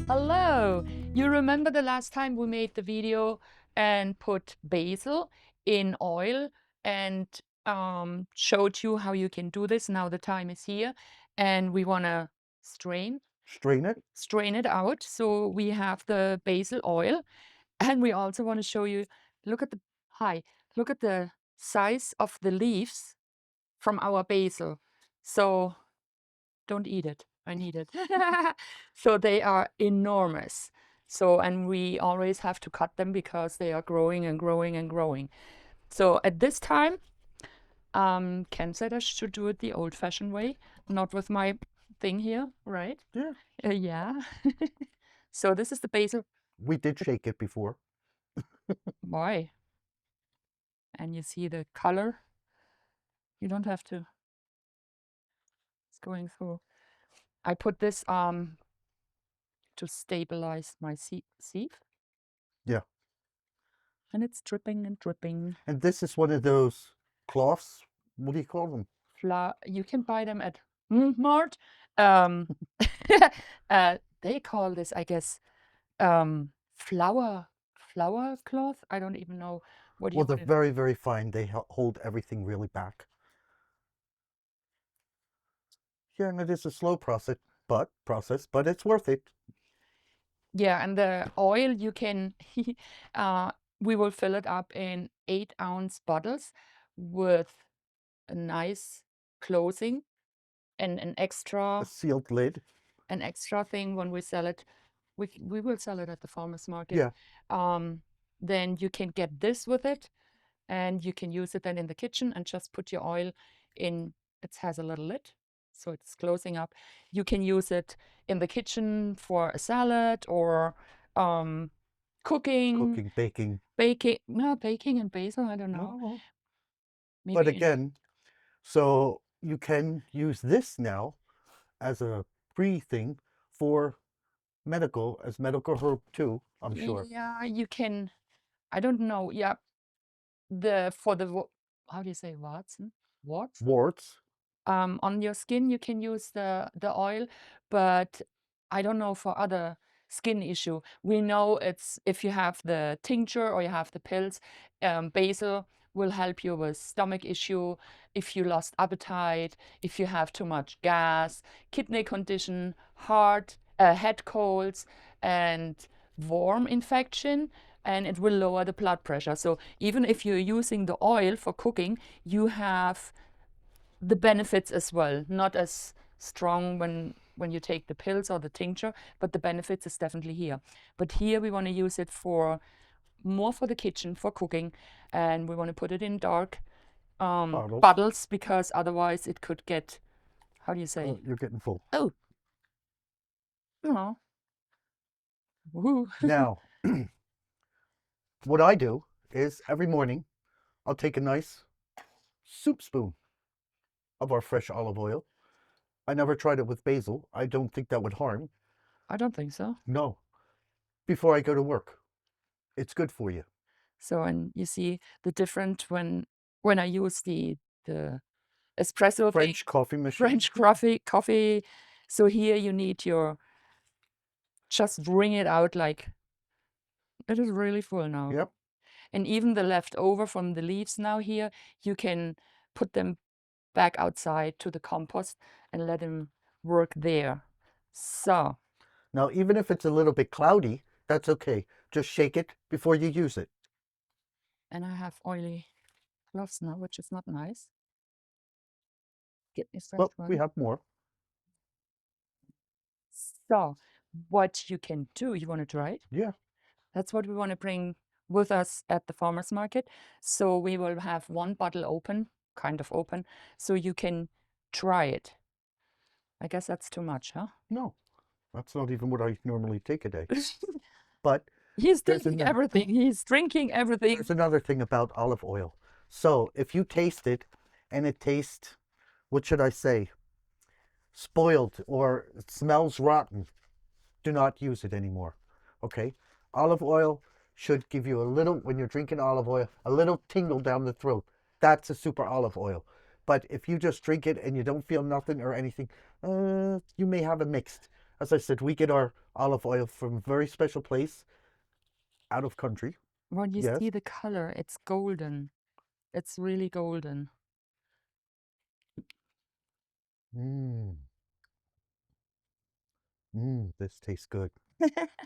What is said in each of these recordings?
Hello! You remember the last time we made the video and put basil in oil and showed you how you can do this. Now the time is here and we want to strain Strain it. it out. So we have the basil oil and we also want to show you, look at the, look at the size of the leaves from our basil. So don't eat it. I need it. So they are enormous. So, and we always have to cut them because they are growing and growing and growing. So at this time, Ken said I should do it the old-fashioned way, not with my thing here, right? Yeah. Yeah. So this is the basil. We did shake it before. Boy. And you see the color. You don't have to. It's going through. I put this to stabilize my sieve. Yeah. And it's dripping and dripping. And this is one of those cloths. What do you call them? You can buy them at Mart. They call this, I guess, flower cloth. I don't even know what Well, you they're would. very, very fine. They hold everything really back. Yeah, and it is a slow but it's worth it. Yeah, and the oil you can. We will fill it up in 8-ounce bottles with a nice closing and an A extra sealed lid. thing when we sell it. We will sell it at the farmers market. Yeah. Then you can get this with it, and you can use it then in the kitchen and just put your oil in. It has a little lid, so it's closing up. You can use it in the kitchen for a salad or cooking, Cooking, baking. baking. No, baking and basil, I don't know. Oh. But Maybe in. again, so you can use this now as a pre-thing for medical herb too, I'm sure. Yeah, you can. I don't know. Yeah, for the how do you say Watson? Warts? Warts. On your skin, you can use the oil, but I don't know for other skin issue. We know it's if you have the tincture or you have the pills, basil will help you with stomach issue, if you lost appetite, if you have too much gas, kidney condition, head colds, and worm infection. And it will lower the blood pressure. So even if you're using the oil for cooking, you have the benefits as well, not as strong when you take the pills or the tincture, but the benefits is definitely here. But here we want to use it for more for the kitchen, for cooking, and we want to put it in dark Bottles. bottles because otherwise it could get, how do you say? Oh, you're getting full. Oh, no. Woo. Now, what I do is every morning I'll take a nice soup spoon of our fresh olive oil. I never tried it with basil. I don't think that would harm. I don't think so. No. Before I go to work. It's good for you. So, and you see the different when I use the espresso thing, French coffee machine. French coffee. So here you need your, just wring it out like, it is really full now. Yep. And even the leftover from the leaves now here, you can put them back outside to the compost and let them work there. So, Now, even if it's a little bit cloudy, that's okay. Just shake it before you use it. and I have oily gloves now, which is not nice. Get me fresh Well, one. we have more. So, what you can do, you want to try it? Yeah. That's what we want to bring with us at the farmers market. So we will have one bottle open, kind of open, so you can try it. I guess that's too much, huh? No, that's not even what I normally take a day. But He's there's drinking another, everything. He's drinking everything. there's another thing about olive oil. So if you taste it and it tastes, what should I say, spoiled or it smells rotten, do not use it anymore. Okay? Olive oil should give you a little, when you're drinking olive oil, a little tingle down the throat. That's a super olive oil. But if you just drink it and you don't feel nothing or anything, you may have a mixed. As I said, we get our olive oil from a very special place out of country. When you Yes. see the color, it's golden. It's really golden. Mmm. Mmm. This tastes good.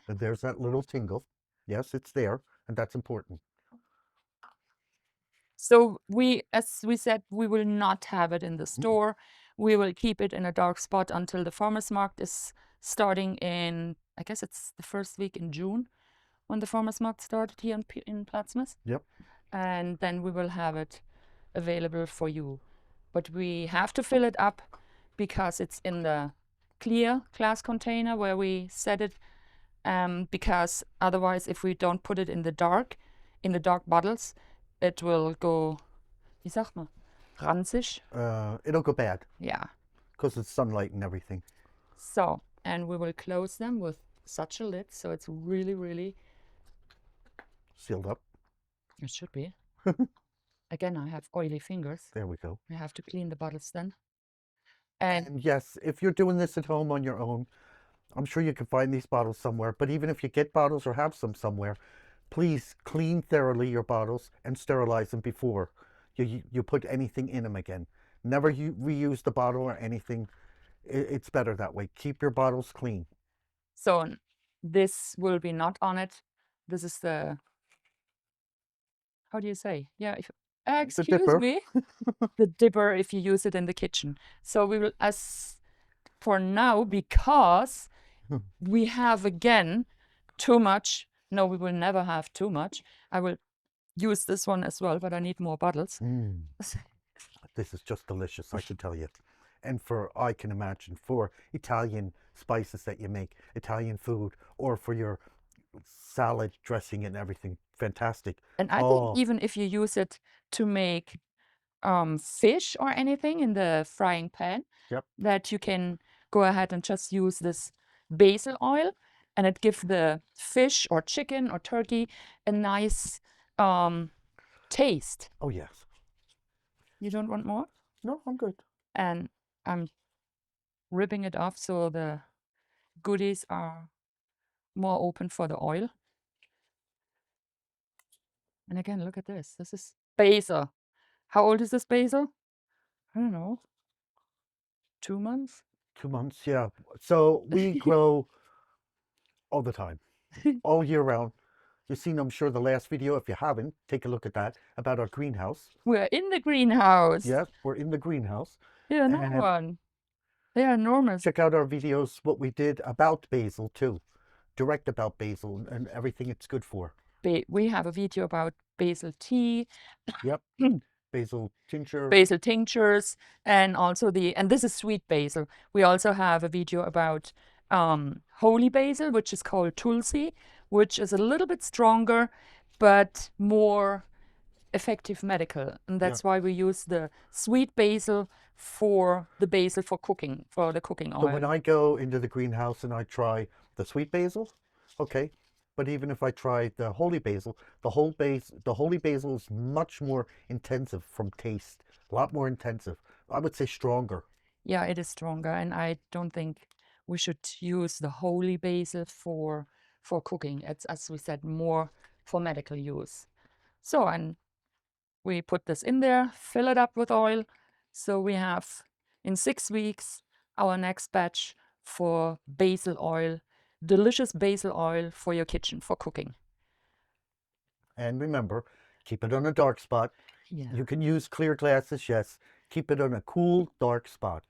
And there's that little tingle. Yes, it's there, and that's important. So as we said, we will not have it in the Mm. store. We will keep it in a dark spot until the farmer's market is starting in, I guess it's the first week in June when the farmer's market started here in Plattsmouth. Yep. And then we will have it available for you. But we have to fill it up because it's in the clear glass container where we set it. Because otherwise, if we don't put it in the dark bottles, it will go, wie sagt man, ranzig. It'll go bad Yeah. because it's sunlight and everything. So, and we will close them with such a lid, so it's really, really, Sealed up. it should be. Again, I have oily fingers. There we go. We have to clean the bottles then. And And yes, if you're doing this at home on your own, I'm sure you can find these bottles somewhere. But even if you get bottles or have some somewhere, please clean thoroughly your bottles and sterilize them before you put anything in them again. Never reuse the bottle or anything. It's better that way. Keep your bottles clean. so this will be not on it. This is the, how do you say? Yeah, The excuse dipper. me. The dipper if you use it in the kitchen. So we will, as for now, because we have again too much. No, we will never have too much. I will use this one as well, but I need more bottles. Mm. This is just delicious, I can tell you. And I can imagine, for Italian spices that you make, Italian food, or for your salad dressing and everything, fantastic. And I think Oh, even if you use it to make fish or anything in the frying pan, yep. that you can go ahead and just use this basil oil, and it gives the fish or chicken or turkey a nice taste. Oh, yes. You don't want more? No, I'm good. And I'm ripping it off so the goodies are more open for the oil. And again, look at this. This is basil. How old is this basil? I don't know. 2 months? 2 months, yeah. So we grow all the time, all year round. You've seen, I'm sure, the last video. If you haven't, take a look at that, about our greenhouse. We're in the greenhouse. Yes, we're in the greenhouse. Yeah, another And one. They are enormous. check out our videos, what we did about basil too. Direct about basil and everything it's good for. We have a video about basil tea, Yep. Basil tincture. basil tinctures, and also and this is sweet basil. We also have a video about holy basil, which is called tulsi, which is a little bit stronger, but more effective medical. And that's why we use the sweet basil for the basil for cooking, for the cooking So oil. when I go into the greenhouse and I try the sweet basil, okay. But even if I try the holy basil, the holy basil is much more intensive from taste, a lot more intensive. I would say stronger. Yeah, it is stronger, and I don't think we should use the holy basil for cooking. It's, as we said, more for medical use. So, and we put this in there, fill it up with oil. So we have, in 6 weeks, our next batch for basil oil, delicious basil oil for your kitchen, for cooking. And remember, keep it on a dark spot. Yeah. You can use clear glasses, yes. Keep it on a cool, dark spot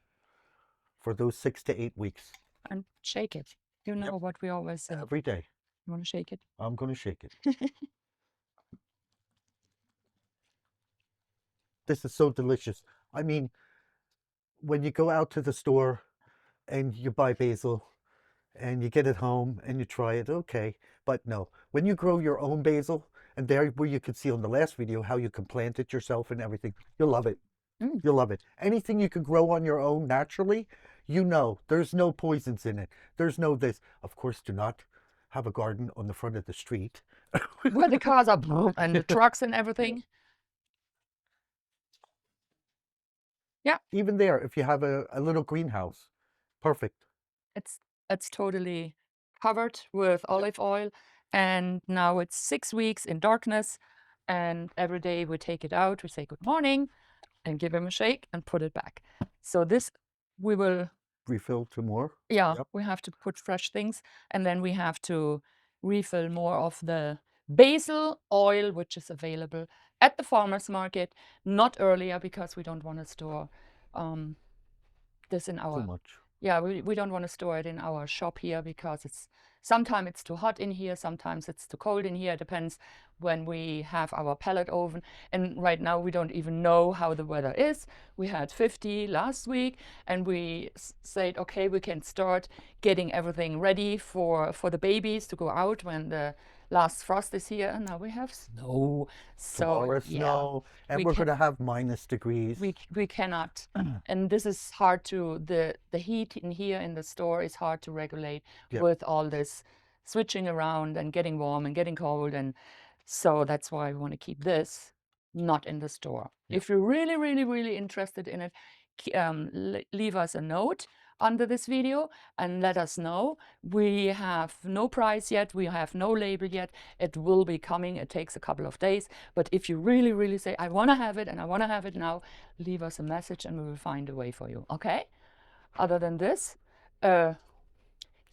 for those 6 to 8 weeks. And shake it. You know what we always say. Every day. You want to shake it? I'm going to shake it. This is so delicious. I mean, when you go out to the store and you buy basil and you get it home and you try it, okay. But no, when you grow your own basil, and there where you could see on the last video how you can plant it yourself and everything, you'll love it. You'll love it. Anything you can grow on your own naturally, you know, there's no poisons in it. There's no this. Of course, do not have a garden on the front of the street. Where the cars are and the trucks and everything. Yeah. Even there, if you have a little greenhouse, perfect. It's It's totally covered with olive oil. And now it's 6 weeks in darkness. And every day we take it out, we say good morning and give him a shake and put it back. So this we will, Refill to more. yeah, Yep. we have to put fresh things, and then we have to refill more of the basil oil, which is available at the farmer's market, not earlier because we don't want to store this in Too our, much. yeah, we don't want to store it in our shop here because it's sometimes it's too hot in here, sometimes it's too cold in here. It depends when we have our pellet oven. And right now we don't even know how the weather is. We had 50 last week, and we said, okay, we can start getting everything ready for the babies to go out when the last frost is here. And now we have snow. So Tomorrow yeah, snow, and we we're can going to have minus degrees. we cannot, and this is hard to, the heat in here in the store is hard to regulate Yep. with all this switching around and getting warm and getting cold. And so that's why we want to keep this not in the store. Yep. If you're really, really, really interested in it, leave us a note under this video and let us know. We have no price yet, we have no label yet. It will be coming. It takes a couple of days, but if you really, really say, I want to have it and I want to have it now, leave us a message and we will find a way for you. Okay, other than this,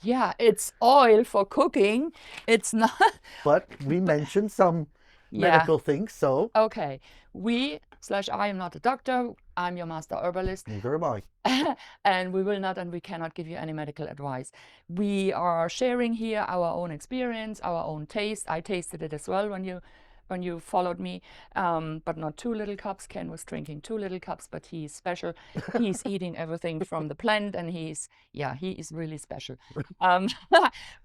yeah, it's oil for cooking. It's not But we mentioned some yeah, medical things, so okay, I am not a doctor, I'm your master herbalist. neither am I. And we will not and we cannot give you any medical advice. We are sharing here our own experience, our own taste. I tasted it as well when you followed me, but not 2 little cups. Ken was drinking 2 little cups, but he's special. He's eating everything from the plant, and he is really special.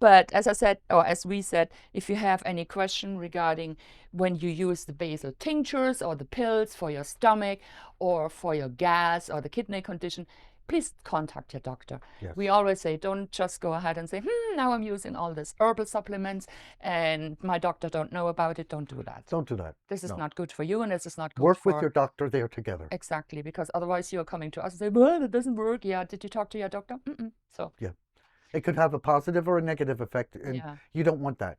But as I said, or as we said, if you have any question regarding when you use the basil tinctures or the pills for your stomach or for your gas or the kidney condition, please contact your doctor. Yes. We always say, don't just go ahead and say, now I'm using all these herbal supplements and my doctor don't know about it. Don't do that. Don't do that. This is No. not good for you, and this is not good Work for... with your doctor there together. Exactly, because otherwise you're coming to us and say, well, it doesn't work. Yeah, did you talk to your doctor? So yeah, it could have a positive or a negative effect, and yeah. you don't want that.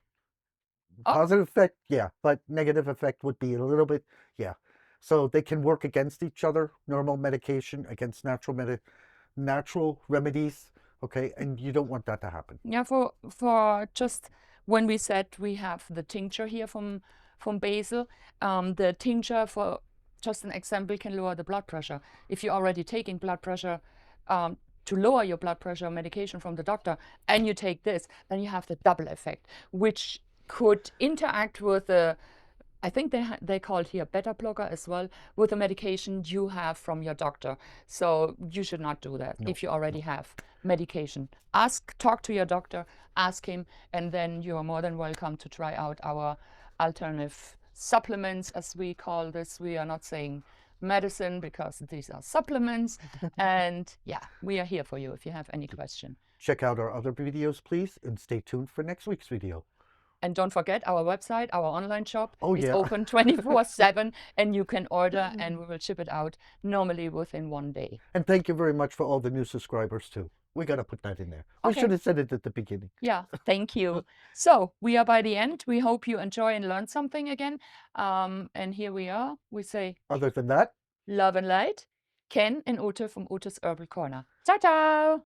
Oh. Positive effect, yeah, but negative effect would be a little bit, yeah. So they can work against each other. Normal medication against natural remedies, okay, and you don't want that to happen. Yeah, for just when we said we have the tincture here from basil, the tincture, for just an example, can lower the blood pressure. If you're already taking blood pressure, to lower your blood pressure medication from the doctor, and you take this, then you have the double effect, which could interact with the, I think they call it here beta blocker as well, with the medication you have from your doctor. So you should not do that. No, if you already have medication. Talk to your doctor, ask him, and then you are more than welcome to try out our alternative supplements, as we call this. We are not saying medicine because these are supplements. And yeah, we are here for you if you have any question. Check out our other videos, please, and stay tuned for next week's video. And don't forget, our website, our online shop is yeah. open 24/7, and you can order and we will ship it out normally within 1 day. And thank you very much for all the new subscribers too. We got to put that in there. We Okay. should have said it at the beginning. Yeah, thank you. So we are by the end. We hope you enjoy and learn something again. And here we are. We say, Other than that, love and light. Ken and Ute from Utes-Herbal-Corner. Ciao, ciao.